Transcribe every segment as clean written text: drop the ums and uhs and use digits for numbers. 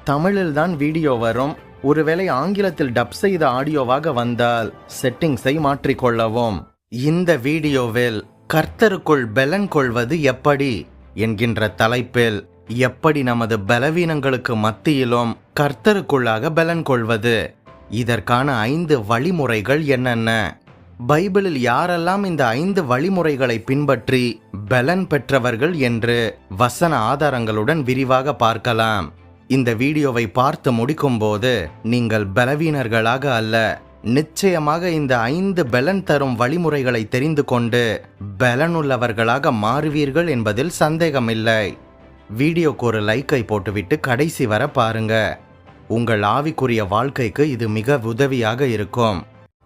தமிழில் தான் வீடியோ வரும். ஒருவேளை ஆங்கிலத்தில் டப் செய்த ஆடியோவாக வந்தால் செட்டிங்ஸை மாற்றிக்கொள்ளவும். இந்த வீடியோவில் கர்த்தருக்குள் பலன் கொள்வது எப்படி என்கின்ற தலைப்பில் எப்படி நமது பலவீனங்களுக்கு மத்தியிலும் கர்த்தருக்குள்ளாக பலன் கொள்வது, இதற்கான 5 வழிமுறைகள் என்னென்ன, பைபிளில் யாரெல்லாம் இந்த 5 வழிமுறைகளை பின்பற்றி பலன் பெற்றவர்கள் என்று வசன ஆதாரங்களுடன் விரிவாக பார்க்கலாம். இந்த வீடியோவை பார்த்து முடிக்கும் போது நீங்கள் பலவீனர்களாக அல்ல, நிச்சயமாக இந்த 5 பலன் தரும் வழிமுறைகளை தெரிந்து கொண்டு பலனுள்ளவர்களாக மாறுவீர்கள் என்பதில் சந்தேகமில்லை. வீடியோக்கு ஒரு லைக்கை போட்டுவிட்டு கடைசி வர பாருங்க. உங்கள் ஆவிக்குரிய வாழ்க்கைக்கு இது மிக உதவியாக இருக்கும்.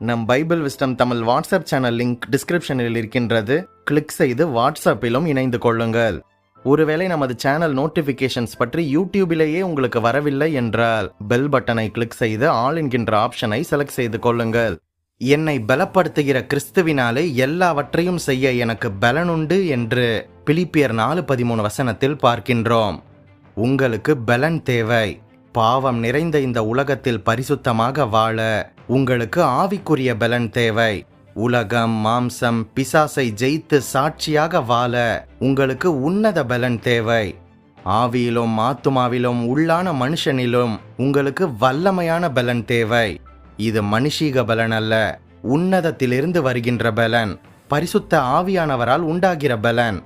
நம் Bible wisdom Tamil WhatsApp channel link டிஸ்கிரிப்ஷனில் இருக்கின்றது. கிளிக் செய்து வாட்ஸ்அப்பிலும் இணைந்து கொள்ளுங்கள். ஒருவேளை நமது சேனல் நோட்டிபிகேஷன்ஸ் பற்றி யூடியூபிலேயே உங்களுக்கு வரவில்லை என்றால் பெல் பட்டனை கிளிக் செய்து ஆல் என்கின்ற ஆப்ஷனை செலக்ட் செய்து கொள்ளுங்கள். என்னை பலப்படுத்துகிற கிறிஸ்துவினாலே எல்லாவற்றையும் செய்ய எனக்கு பலனுண்டு என்று பிலிப்பியர் 4:13 வசனத்தில் பார்க்கின்றோம். உங்களுக்கு பலன் தேவை. பாவம் நிறைந்த இந்த உலகத்தில் பரிசுத்தமாக வாழ உங்களுக்கு ஆவிக்குரிய பலன் தேவை. உலகம், மாம்சம், பிசாசை ஜெயித்து சாட்சியாக வாழ உங்களுக்கு உன்னத பலன் தேவை. ஆவியிலும் ஆத்துமாவிலும் உள்ளான மனுஷனிலும் உங்களுக்கு வல்லமையான பலன் தேவை. இது மனுஷீக பலன் அல்ல, உன்னதத்திலிருந்து வருகின்ற பலன், பரிசுத்த ஆவியானவரால் உண்டாகிற பலன்.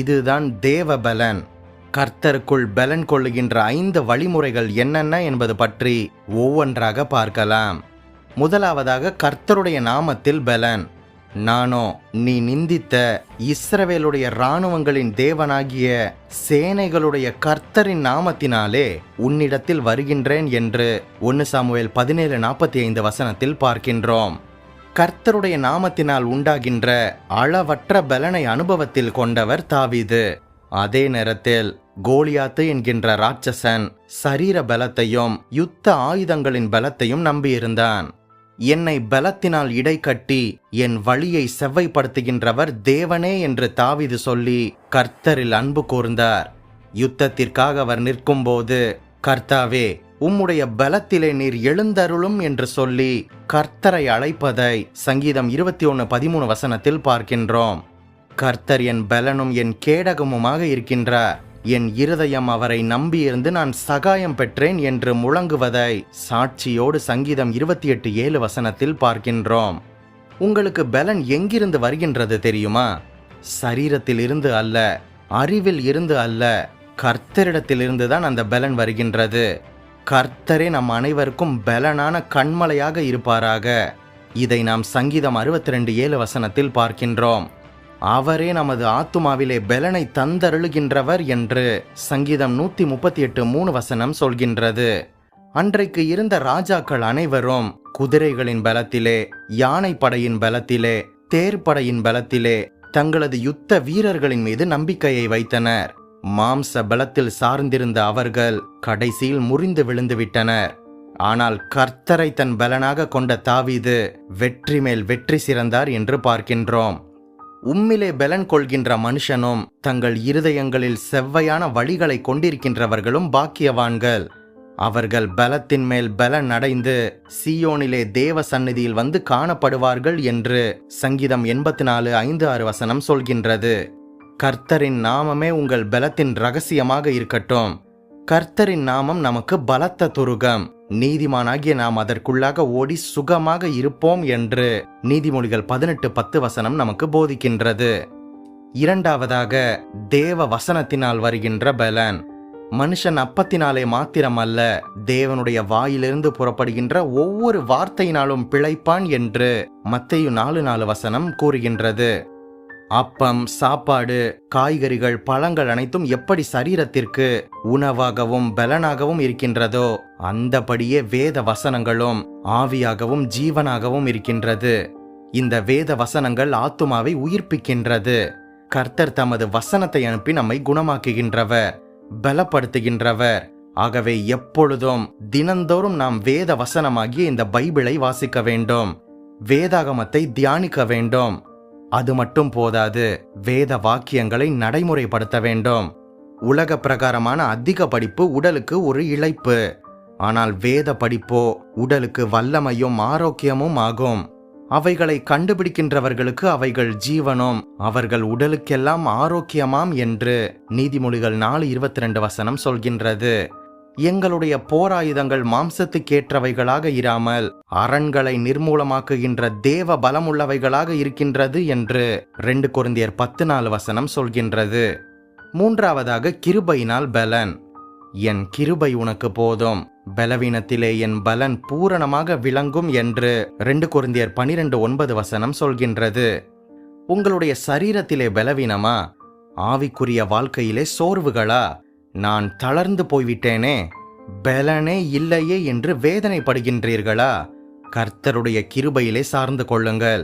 இதுதான் தேவ பலன். கர்த்தருக்குள் பலன் கொள்ளுகின்ற 5 வழிமுறைகள் என்னென்ன என்பது பற்றி ஒவ்வொன்றாக பார்க்கலாம். முதலாவதாக கர்த்தருடைய நாமத்தில் பலன். நானோ நீ நிந்தித்த இஸ்ரவேலுடைய இராணுவங்களின் தேவனாகிய சேனைகளுடைய கர்த்தரின் நாமத்தினாலே உன்னிடத்தில் வருகின்றேன் என்று 1 சாமுவேல் 17:45 வசனத்தில் பார்க்கின்றோம். கர்த்தருடைய நாமத்தினால் உண்டாகின்ற அளவற்ற பலனை அனுபவத்தில் கொண்டவர் தாவீது. அதே நேரத்தில் கோலியாத்து என்கின்ற ராட்சசன் சரீர பலத்தையும் யுத்த ஆயுதங்களின் பலத்தையும் நம்பியிருந்தான். என்னை பலத்தினால் இடை கட்டி என் வழியை செவ்வைப்படுத்துகின்றவர் தேவனே என்று தாவீது சொல்லி கர்த்தரில் அன்பு கூர்ந்தார். யுத்தத்திற்காக அவர் நிற்கும்போது, கர்த்தாவே உம்முடைய பலத்திலே நீர் எழுந்தருளும் என்று சொல்லி கர்த்தரை அழைப்பதை சங்கீதம் 21:13 வசனத்தில் பார்க்கின்றோம். கர்த்தர் என் பலனும் என் கேடகமுமாக இருக்கின்றார், என் இருதயம் அவரை நம்பியிருந்து நான் சகாயம் பெற்றேன் என்று முழங்குவதை சாட்சியோடு சங்கீதம் 28:7 வசனத்தில் பார்க்கின்றோம். உங்களுக்கு பலன் எங்கிருந்து வருகின்றது தெரியுமா? சரீரத்தில் இருந்து அல்ல, அறிவில் இருந்து அல்ல, கர்த்தரிடத்திலிருந்து தான் அந்த பலன் வருகின்றது. கர்த்தரே நம் அனைவருக்கும் பலனான கண்மலையாக இருப்பாராக. இதை நாம் சங்கீதம் 62:7 வசனத்தில் பார்க்கின்றோம். அவரே நமது ஆத்துமாவிலே பலனை தந்தருளுகின்றவர் என்று சங்கீதம் 138:3 வசனம் சொல்கின்றது. அன்றைக்கு இருந்த ராஜாக்கள் அனைவரும் குதிரைகளின் பலத்திலே, யானை படையின் பலத்திலே, தேர்ப்படையின் பலத்திலே தங்களது யுத்த வீரர்களின் மீது நம்பிக்கையை வைத்தனர். மாம்ச பலத்தில் சார்ந்திருந்த அவர்கள் கடைசியில் முறிந்து விழுந்து விட்டனர். ஆனால் கர்த்தரை தன் பலனாக கொண்ட தாவீது வெற்றி மேல் வெற்றி சிறந்தார் என்று பார்க்கின்றோம். உம்மிலே பலன் கொள்கின்ற மனுஷனும் தங்கள் இருதயங்களில் செவ்வையான வழிகளை கொண்டிருக்கின்றவர்களும் பாக்கியவான்கள். அவர்கள் பலத்தின் மேல் பலன் அடைந்து சீயோனிலே தேவ சந்நிதியில் வந்து காணப்படுவார்கள் என்று சங்கீதம் 84:5-6 வசனம் சொல்கின்றது. கர்த்தரின் நாமமே உங்கள் பலத்தின் ரகசியமாக இருக்கட்டும். கர்த்தரின் நாமம் நமக்கு பலத்த துருகம். நீதிமானாகிய நாம் அதற்குள்ளாக ஓடி சுகமாக இருப்போம் என்று நீதிமொழிகள் 18:10 வசனம் நமக்கு போதிக்கின்றது. இரண்டாவதாக தேவ வசனத்தினால் வருகின்ற பலன். மனுஷன் அப்பத்தினாலே மாத்திரமல்ல, தேவனுடைய வாயிலிருந்து புறப்படுகின்ற ஒவ்வொரு வார்த்தையினாலும் பிழைப்பான் என்று மத்தேயு 4:4 வசனம் கூறுகின்றது. அப்பம், சாப்பாடு, காய்கறிகள், பழங்கள் அனைத்தும் எப்படி சரீரத்திற்கு உணவாகவும் பலனாகவும் இருக்கின்றதோ அந்தபடியே வேத வசனங்களும் ஆவியாகவும் ஜீவனாகவும் இருக்கின்றது. இந்த வேத வசனங்கள் ஆத்துமாவை உயிர்ப்பிக்கின்றது. கர்த்தர் தமது வசனத்தை அனுப்பி நம்மை குணமாக்குகின்றவர், பலப்படுத்துகின்றவர். ஆகவே எப்பொழுதும் தினந்தோறும் நாம் வேத வசனமாகிய இந்த பைபிளை வாசிக்க வேண்டும், வேதாகமத்தை தியானிக்க வேண்டும். அது மட்டும் போதாது, வேத வாக்கியங்களை நடைமுறைப்படுத்த வேண்டும். உலக பிரகாரமான அதிக படிப்பு உடலுக்கு ஒரு இளைப்பு. ஆனால் வேத படிப்போ உடலுக்கு வல்லமையும் ஆரோக்கியமும் ஆகும். அவைகளை கண்டுபிடிக்கின்றவர்களுக்கு அவைகள் ஜீவனும் அவர்கள் உடலுக்கெல்லாம் ஆரோக்கியமாம் என்று நீதிமொழிகள் 4:22 சொல்கின்றது. எங்களுடைய போராயுதங்கள் மாம்சத்துக்கேற்றவைகளாக இராமல் அரண்களை நிர்மூலமாக்குகின்ற தேவ பலமுள்ளவைகளாக இருக்கின்றது என்று 2 கொரிந்தியர் 10:4 சொல்கின்றது. மூன்றாவதாக கிருபையினால் பலன். என் கிருபை உனக்கு போதும், பலவீனத்திலே என் பலன் பூரணமாக விளங்கும் என்று 2 கொரிந்தியர் 12:9 சொல்கின்றது. உங்களுடைய சரீரத்திலே பலவீனமா? ஆவிக்குரிய வாழ்க்கையிலே சோர்வுகளா? நான் தளர்ந்து போய்விட்டேனே, பலனே இல்லையே என்று வேதனைப்படுகின்றீர்களா? கர்த்தருடைய கிருபையிலே சார்ந்து கொள்ளுங்கள்.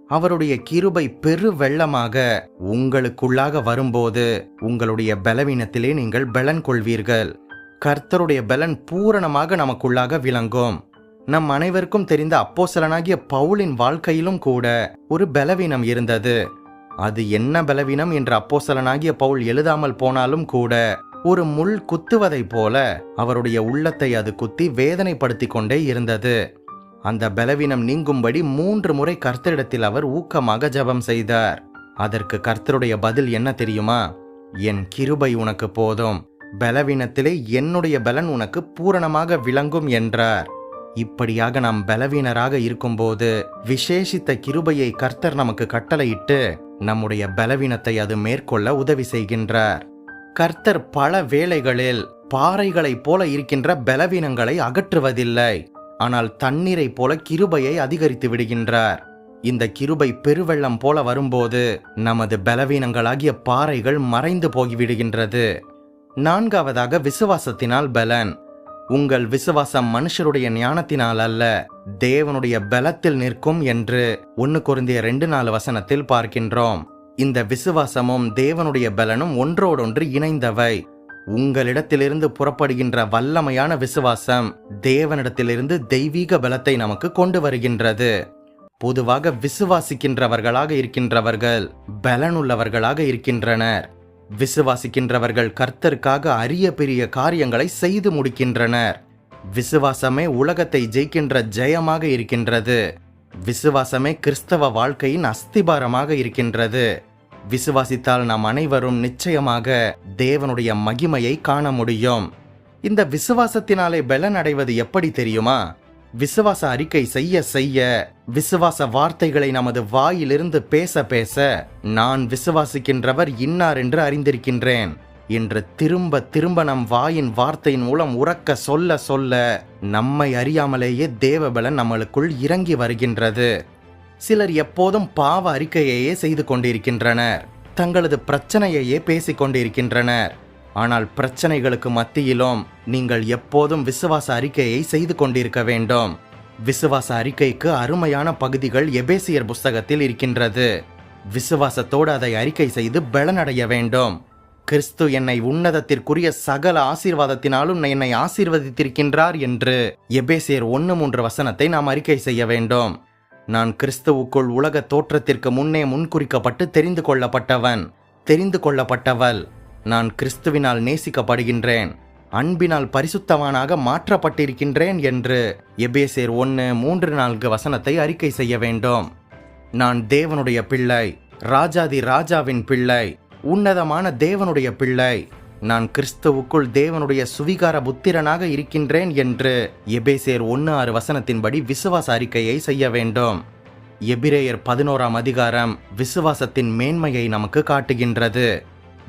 அவருடைய கிருபை பெரு வெள்ளமாக உங்களுக்குள்ளாக வரும்போது உங்களுடைய பலவீனத்திலே நீங்கள் பலன் கொள்வீர்கள். கர்த்தருடைய பலன் பூரணமாக நமக்குள்ளாக விளங்கும். நம் அனைவருக்கும் தெரிந்த அப்போஸ்தலனாகிய பவுலின் வாழ்க்கையிலும் கூட ஒரு பலவீனம் இருந்தது. அது என்ன பலவீனம் என்று அப்போஸ்தலனாகிய பவுல் எழுதாமல் போனாலும் கூட ஒரு முள் குத்துவதை போல அவருடைய உள்ளத்தை அது குத்தி வேதனைப்படுத்தி கொண்டே இருந்தது. அந்த பலவீனம் நீங்கும்படி 3 முறை கர்த்தரிடத்தில் அவர் ஊக்கமாக ஜெபம் செய்தார். அதற்கு கர்த்தருடைய பதில் என்ன தெரியுமா? என் கிருபை உனக்கு போதும், பலவீனத்திலே என்னுடைய பலன் உனக்கு பூரணமாக விளங்கும் என்றார். இப்படியாக நாம் பலவீனராக இருக்கும்போது விசேஷித்த கிருபையை கர்த்தர் நமக்கு கட்டளையிட்டு நம்முடைய பலவீனத்தை அது மேற்கொள்ள உதவி செய்கின்றார். கர்த்தர் பல வேளைகளில் பாறைகளைப் போல இருக்கின்ற பலவீனங்களை அகற்றுவதில்லை, ஆனால் தண்ணீரை போல கிருபையை அதிகரித்து விடுகின்றார். இந்த கிருபை பெருவெள்ளம் போல வரும்போது நமது பலவீனங்களாகிய பாறைகள் மறைந்து போய்விடுகின்றது. நான்காவதாக விசுவாசத்தினால் பலன். உங்கள் விசுவாசம் மனுஷருடைய ஞானத்தினால் அல்ல, தேவனுடைய பலத்தில் நிற்கும் என்று 1 கொரிந்தியர் 2:4 பார்க்கின்றோம். இந்த விசுவாசமும் தேவனுடைய பலனும் ஒன்றோடொன்று இணைந்தவை. உங்களிடத்திலிருந்து புறப்படுகின்ற வல்லமையான விசுவாசம் தேவனிடத்திலிருந்து தெய்வீக பலத்தை நமக்கு கொண்டு வருகின்றது. பொதுவாக விசுவாசிக்கின்றவர்களாக இருக்கின்றவர்கள் பலனுள்ளவர்களாக இருக்கின்றனர். விசுவாசிக்கின்றவர்கள் கர்த்தருக்காக அரிய பெரிய காரியங்களை செய்து முடிக்கின்றனர். விசுவாசமே உலகத்தை ஜெயிக்கின்ற ஜெயமாக இருக்கின்றது. விசுவாசமே கிறிஸ்தவ வாழ்க்கையின் அஸ்திபாரமாக இருக்கின்றது. விசுவாசித்தால் நாம் அனைவரும் நிச்சயமாக தேவனுடைய மகிமையை காண முடியும். இந்த விசுவாசத்தினாலே பலன் அடைவது எப்படி தெரியுமா? விசுவாச அறிக்கை செய்ய செய்ய, விசுவாச வார்த்தைகளை நமது வாயிலிருந்து பேச பேச, நான் விசுவாசிக்கின்றவர் இன்னார் என்று அறிந்திருக்கின்றேன் என்று திரும்ப திரும்ப நம் வாயின் வார்த்தையின் மூலம் உரக்க சொல்ல சொல்ல நம்மை அறியாமலேயே தேவபலன் நம்மளுக்குள் இறங்கி வருகின்றது. சிலர் எப்போதும் பாவ அறிக்கையையே செய்து கொண்டிருக்கின்றனர், தங்களது பிரச்சனையையே பேசிக் கொண்டிருக்கின்றனர். ஆனால் பிரச்சனைகளுக்கு மத்தியிலும் நீங்கள் எப்போதும் விசுவாச அறிக்கையை செய்து கொண்டிருக்க வேண்டும். விசுவாச அறிக்கைக்கு அருமையான பகுதிகள் எபேசியர் புஸ்தகத்தில் இருக்கின்றது. விசுவாசத்தோடு அதை அறிக்கை செய்து பலனடைய வேண்டும். கிறிஸ்து என்னை உன்னதத்திற்குரிய சகல ஆசீர்வாதத்தினாலும் என்னை ஆசீர்வதித்திருக்கின்றார் என்று எபேசியர் 1:3 நாம் அறிக்கை செய்ய வேண்டும். நான் கிறிஸ்துவுக்குள் உலக தோற்றத்திற்கு முன்னே முன்குறிக்கப்பட்டு தெரிந்து கொள்ளப்பட்டவள். நான் கிறிஸ்துவினால் நேசிக்கப்படுகின்றேன், அன்பினால் பரிசுத்தவானாக மாற்றப்பட்டிருக்கின்றேன் என்று எபேசியர் 1:3-4 அறிக்கை செய்ய வேண்டும். நான் தேவனுடைய பிள்ளை, ராஜாதி ராஜாவின் பிள்ளை, உன்னதமான தேவனுடைய பிள்ளை. நான் கிறிஸ்துவுக்குள் தேவனுடைய சுவிகார புத்திரனாக இருக்கின்றேன் என்று எபேசியர் 1:6 விசுவாச அறிக்கையை செய்ய வேண்டும். எபிரேயர் 11 விசுவாசத்தின் மேன்மையை நமக்கு காட்டுகின்றது.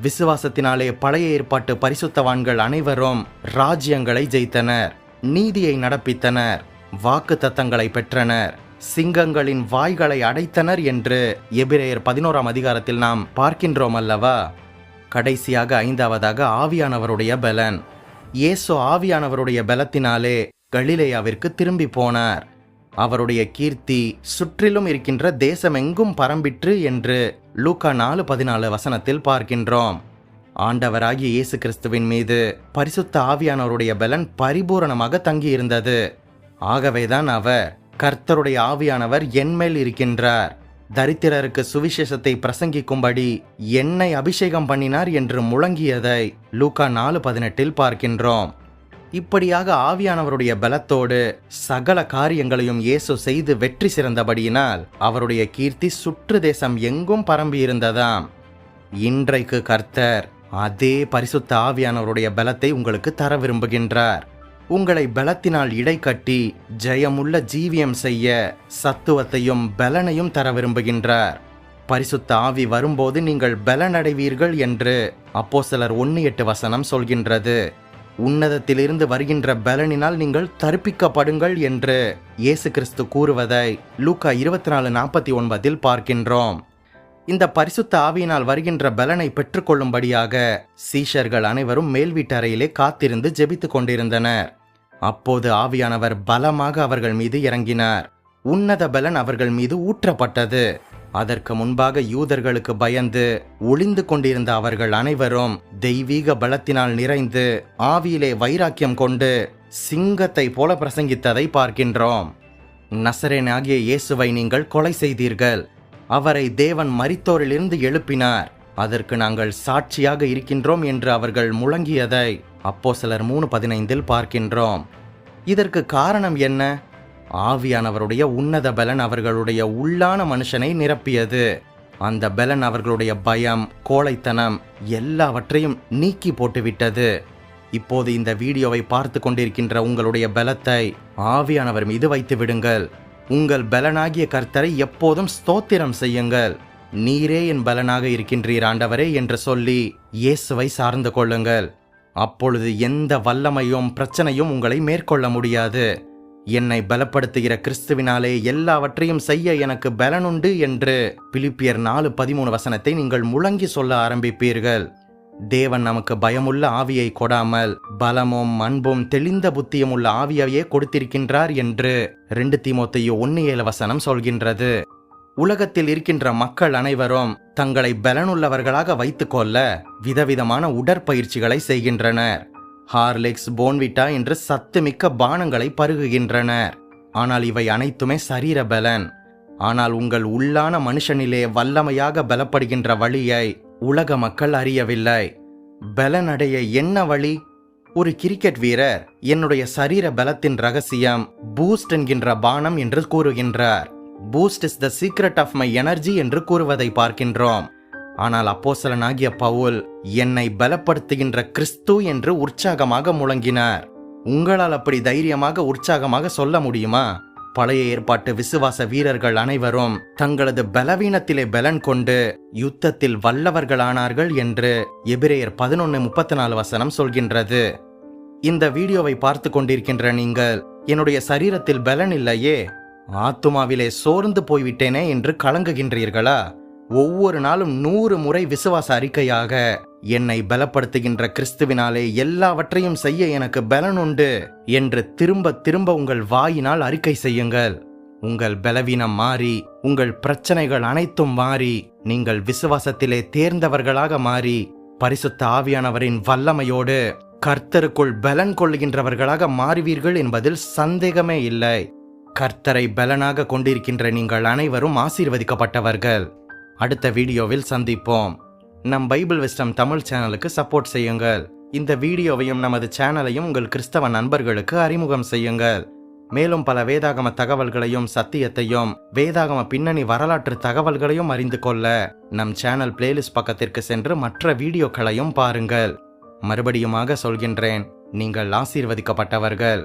விசுவாசத்தினாலே பழைய ஏற்பாட்டு பரிசுத்தவான்கள் அனைவரும் ராஜ்யங்களை ஜெயித்தனர், நீதியை நடப்பித்தனர், வாக்கு தத்தங்களை பெற்றனர், சிங்கங்களின் வாய்களை அடைத்தனர் என்று எபிரேயர் 11 நாம் பார்க்கின்றோம் அல்லவா? கடைசியாக 5வதாக ஆவியானவருடைய பலன். இயேசு ஆவியானவருடைய பலத்தினாலே கலிலேயாவிற்கு திரும்பி போனார். அவருடைய கீர்த்தி சுற்றிலும் இருக்கின்ற தேசமெங்கும் பரம்பிற்று என்று லூக்கா 4:14 பார்க்கின்றோம். ஆண்டவராகிய இயேசு கிறிஸ்துவின் மீது பரிசுத்த ஆவியானவருடைய பலன் பரிபூரணமாக தங்கியிருந்தது. ஆகவேதான் அவர், கர்த்தருடைய ஆவியானவர் என்மேல் இருக்கின்றார், தரித்திரருக்கு சுவிசேஷத்தை பிரசங்கிக்கும்படி என்னை அபிஷேகம் பண்ணினார் என்று முழங்கியதை லூக்கா 4:18 பார்க்கின்றோம். இப்படியாக ஆவியானவருடைய பலத்தோடு சகல காரியங்களையும் இயேசு செய்து வெற்றி சிறந்தபடியினால் அவருடைய கீர்த்தி சுற்று தேசம் எங்கும் பரம்பியிருந்ததாம். இன்றைக்கு கர்த்தர் அதே பரிசுத்த ஆவியானவருடைய பலத்தை உங்களுக்கு தர விரும்புகின்றார். உங்களை பலத்தினால் இடை கட்டி ஜெயமுள்ள ஜீவியம் செய்ய சத்துவத்தையும் பலனையும் தர விரும்புகின்றார். பரிசுத்த ஆவி வரும்போது நீங்கள் பலனடைவீர்கள் என்று அப்போஸ்தலர் 1:8 சொல்கின்றது. உன்னதத்திலிருந்து வருகின்ற பலனினால் நீங்கள் தரிப்பிக்கப்படுங்கள் என்று இயேசு கிறிஸ்து கூறுவதை லூக்கா 24:49 பார்க்கின்றோம். இந்த பரிசுத்த ஆவியினால் வருகின்ற பலனை பெற்றுக்கொள்ளும்படியாக சீஷர்கள் அனைவரும் மேல் வீட்டறையிலே காத்திருந்து ஜெபித்துக் கொண்டிருந்தனர். அப்போது ஆவியானவர் பலமாக அவர்கள் மீது இறங்கினார். உன்னத பலன் அவர்கள் மீது ஊற்றப்பட்டது. அதற்கு முன்பாக யூதர்களுக்கு பயந்து ஒளிந்து கொண்டிருந்த அவர்கள் அனைவரும் தெய்வீக பலத்தினால் நிறைந்து ஆவியிலே வைராக்கியம் கொண்டு சிங்கத்தை போல பிரசங்கித்ததை பார்க்கின்றோம். நசரேனாகிய இயேசுவை நீங்கள் கொலை செய்தீர்கள். அவரை தேவன் மரித்தோரிலிருந்து எழுப்பினார். அதற்கு நாங்கள் சாட்சியாக இருக்கின்றோம் என்று அவர்கள் முழங்கியதை அப்போஸ்தலர் 3:15 பார்க்கின்றோம். இதற்கு காரணம் என்ன? ஆவியானவருடைய உன்னத பலன் அவர்களுடைய உள்ளான மனுஷனை நிரப்பியது. அந்த பலன் அவர்களுடைய பயம், கோழைத்தனம் எல்லாவற்றையும் நீக்கி போட்டுவிட்டது. இப்போது இந்த வீடியோவை பார்த்து கொண்டிருக்கின்ற உங்களுடைய பலத்தை ஆவியானவர் மீது வைத்து விடுங்கள். உங்கள் பலனாகிய கர்த்தரை எப்போதும் ஸ்தோத்திரம் செய்யுங்கள். நீரே என் பலனாக இருக்கின்றீர் ஆண்டவரே என்று சொல்லி இயேசுவை சார்ந்து கொள்ளுங்கள். அப்பொழுது எந்த வல்லமையும் பிரச்சனையும் உங்களை மேற்கொள்ள முடியாது. என்னை பலப்படுத்துகிற கிறிஸ்துவினாலே எல்லாவற்றையும் செய்ய எனக்கு பலனுண்டு என்று பிலிப்பியர் 4:13 நீங்கள் முழங்கி சொல்ல ஆரம்பிப்பீர்கள். தேவன் நமக்கு பயமுள்ள ஆவியை கொடாமல் பலமும் அன்பும் தெளிந்த புத்தியும் உள்ள ஆவியையே கொடுத்திருக்கின்றார் என்று 2 தீமோத்தேயு 1:7 சொல்கின்றது. உலகத்தில் இருக்கின்ற மக்கள் அனைவரும் தங்களை பலனுள்ளவர்களாக வைத்துக்கொள்ள விதவிதமான உடற்பயிற்சிகளை செய்கின்றனர். ஹார்லிக்ஸ், போன்விட்டா என்று சத்துமிக்க பானங்களை பருகுகின்றனர். ஆனால் இவை அனைத்துமே சரீர பலன். ஆனால் உங்கள் உள்ளான மனுஷனிலே வல்லமையாக பலப்படுகின்ற வழியை உலக மக்கள் அறியவில்லை. பலனடைய என்ன வழி? ஒரு கிரிக்கெட் வீரர் என்னுடைய சரீர பலத்தின் ரகசியம் பூஸ்ட் என்கின்ற பானம் என்று கூறுகின்றார். Boost is the secret of my energy என்று கூறுவதை பார்க்கின்றோம். ஆனால் அப்போஸ்தலனாகிய பவுல் என்னை பலப்படுத்துகின்ற கிறிஸ்து என்று உற்சாகமாக முழங்கினார். உங்களால் அப்படி தைரியமாக உற்சாகமாக சொல்ல முடியுமா? பழைய ஏற்பாட்டு விசுவாச வீரர்கள் அனைவரும் தங்களது பலவீனத்திலே பலன் கொண்டு யுத்தத்தில் வல்லவர்களானார்கள் என்று எபிரேயர் 11:34 சொல்கின்றது. இந்த வீடியோவை பார்த்து கொண்டிருக்கின்ற நீங்கள் என்னுடைய சரீரத்தில் பலன் இல்லையே, ஆத்துமாவிலே சோர்ந்து போய்விட்டேனே என்று கலங்குகின்றீர்களா? ஒவ்வொரு நாளும் 100 முறை விசுவாச அறிக்கையாக என்னை பலப்படுத்துகின்ற கிறிஸ்துவினாலே எல்லாவற்றையும் செய்ய எனக்கு பலன் உண்டு என்று திரும்ப திரும்ப உங்கள் வாயினால் அறிக்கை செய்யுங்கள். உங்கள் பலவீனம் மாறி, உங்கள் பிரச்சனைகள் அனைத்தும் மாறி, நீங்கள் விசுவாசத்திலே தேர்ந்தவர்களாக மாறி பரிசுத்த ஆவியானவரின் வல்லமையோடு கர்த்தருக்குள் பலன் கொள்ளுகின்றவர்களாக மாறுவீர்கள் என்பதில் சந்தேகமே இல்லை. கர்த்தரை பலனாக கொண்டிருக்கின்ற நீங்கள் அனைவரும் ஆசீர்வதிக்கப்பட்டவர்கள். அடுத்த வீடியோவில் சந்திப்போம். நம் பைபிள் விஸ்டம் தமிழ் சேனலுக்கு சப்போர்ட் செய்யுங்கள். இந்த வீடியோவையும் நமது சேனலையும் உங்கள் கிறிஸ்தவ நண்பர்களுக்கு அறிமுகம் செய்யுங்கள். மேலும் பல வேதாகம தகவல்களையும் சத்தியத்தையும் வேதாகம பின்னணி வரலாற்று தகவல்களையும் அறிந்து கொள்ள நம் சேனல் பிளேலிஸ்ட் பக்கத்திற்கு சென்று மற்ற வீடியோக்களையும் பாருங்கள். மறுபடியுமாக சொல்கின்றேன், நீங்கள் ஆசீர்வதிக்கப்பட்டவர்கள்.